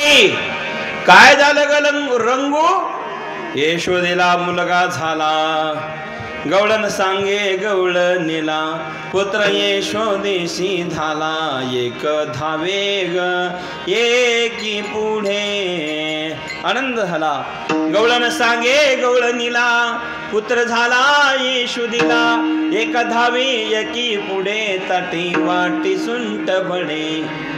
काय झालं ग रंगू? यशोदेला मुलगा झाला. गवळण सांगे गवळणीला पुत्र यशोदेशी झाला. एक धावे ग एकी पुढे आनंद झाला. गवळण सांगे गवळणीला पुत्र झाला यशोदेला. एक धावे एकी पुढे ताटी वाटी सुंट बडे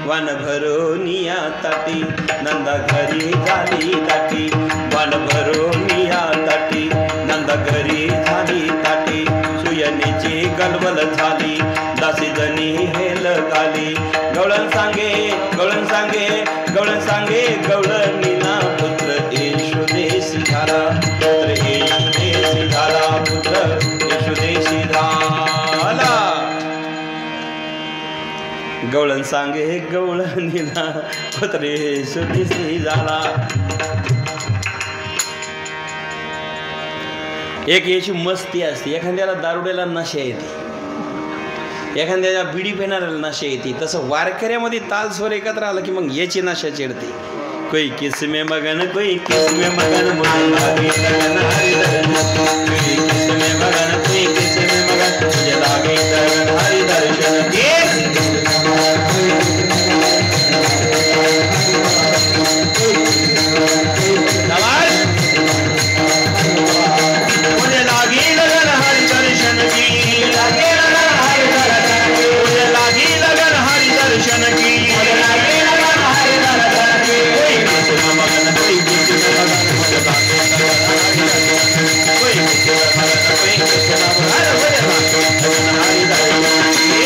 वन भरोनिया ताटी नंदा घरी झाली ताटी. वन भरोनिया ताटी नंदा घरी झाली ताटी. सुयनीची गलबल झाली दासी जणी हेल गाली. गवळण सांगे गवळण सांगे गवळण सांगे गवळणीला पुत्र यशोदेशी झाला. पुत्र यशोदेशी झाला. पुत्र यशोदेशी झाला. गवळण सांगे गवळणीला पुत्र यशोदेशी झाला. एक याची मस्ती असते. एखाद्याला दारुड्याला नशा येते, एखाद्याला बिडी पिणाऱ्याला नशा येते. तसं वारकऱ्यामध्ये ताल स्वर एकत्र आलं की मग याची नशा चिडते. कोई किसमे मगन कोई किसमे मगन मुझे लागे लगन हरि दर्शन. कोई किसमे मगन कोई किसमे मगन मुझे लागे लगन हरि दर्शन. मुझे लागी लगन हरि दर्शन की. लागे लगन हरि दर्शन. मुझे लागी लगन हरि दर्शन की. मुझे लागे लगन हरि दर्शन की. कोई किसमे मगन कोई किसमे मगन मुझे लागे लगन हरि दर्शन. कोई किसमे मगन कोई किसमे मगन मुझे लागे लगन हरि दर्शन की.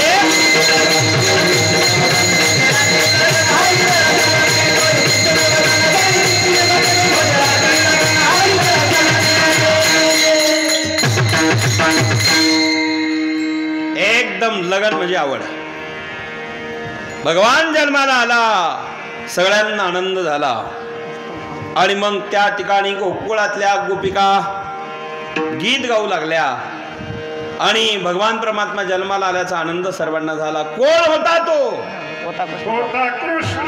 एकदम लगन म्हणजे आवड. भगवान जन्माला आला, सगळ्यांना आनंद झाला. आणि मग त्या ठिकाणी गोकुळातल्या गोपिका गीत गाऊ लागल्या आणि भगवान परमात्मा जन्माला आल्याचा आनंद सर्वांना झाला. कोण होता तो? होता कृष्ण.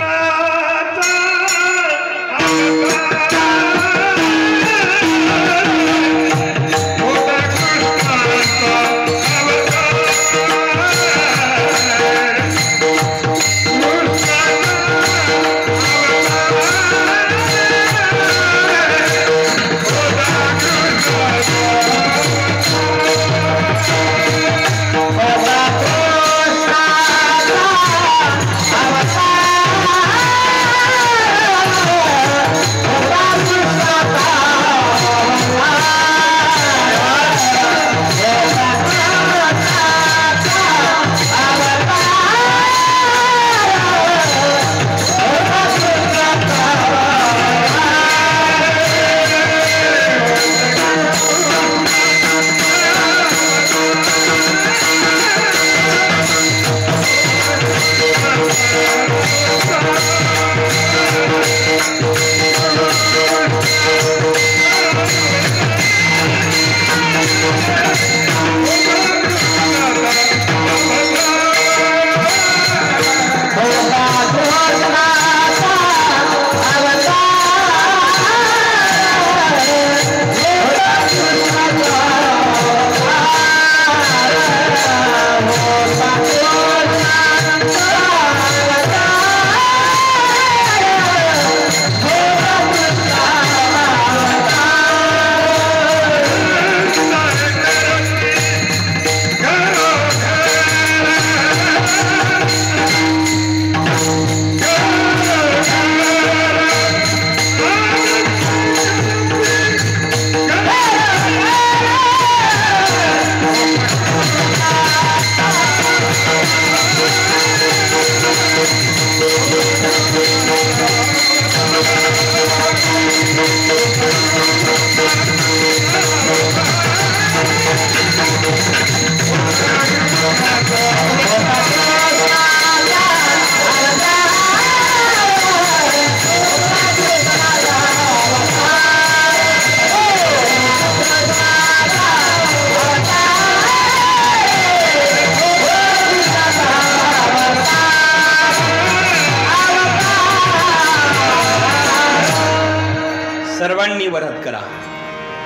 सर्वांनी वरद करा.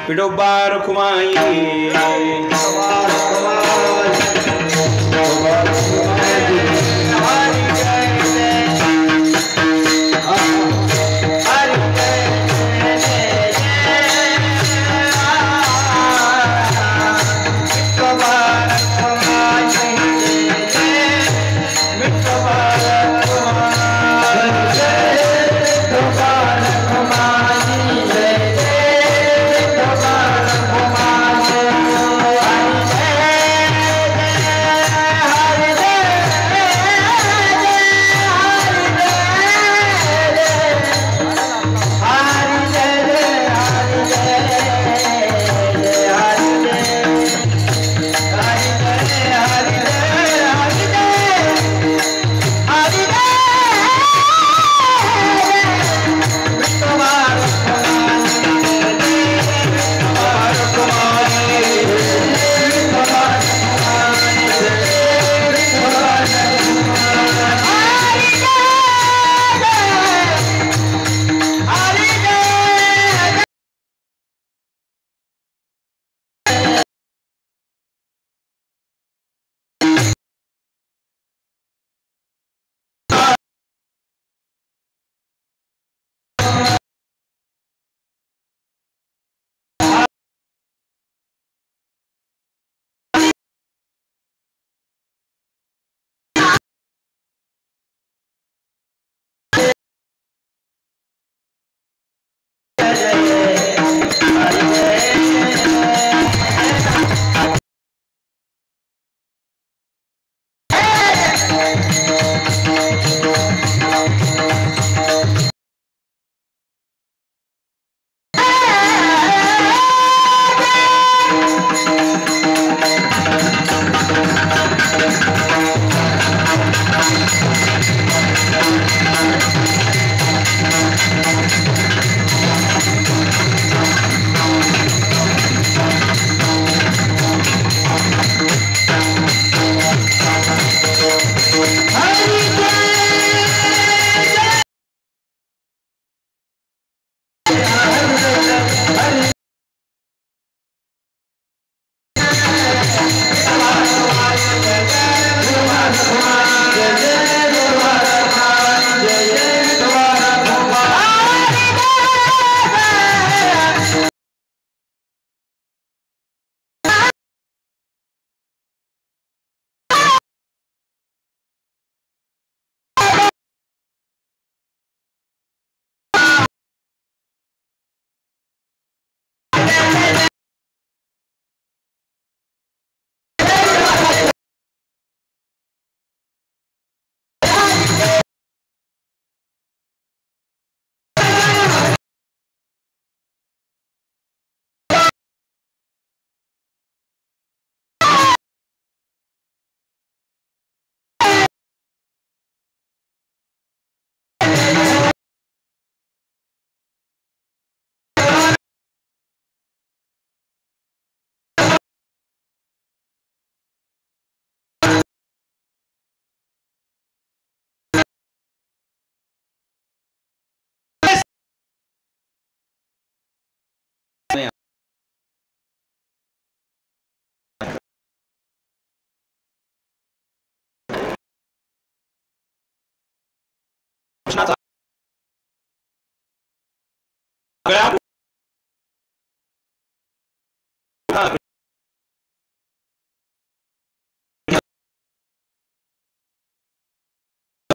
विठोबा रखुमाई सगळ्या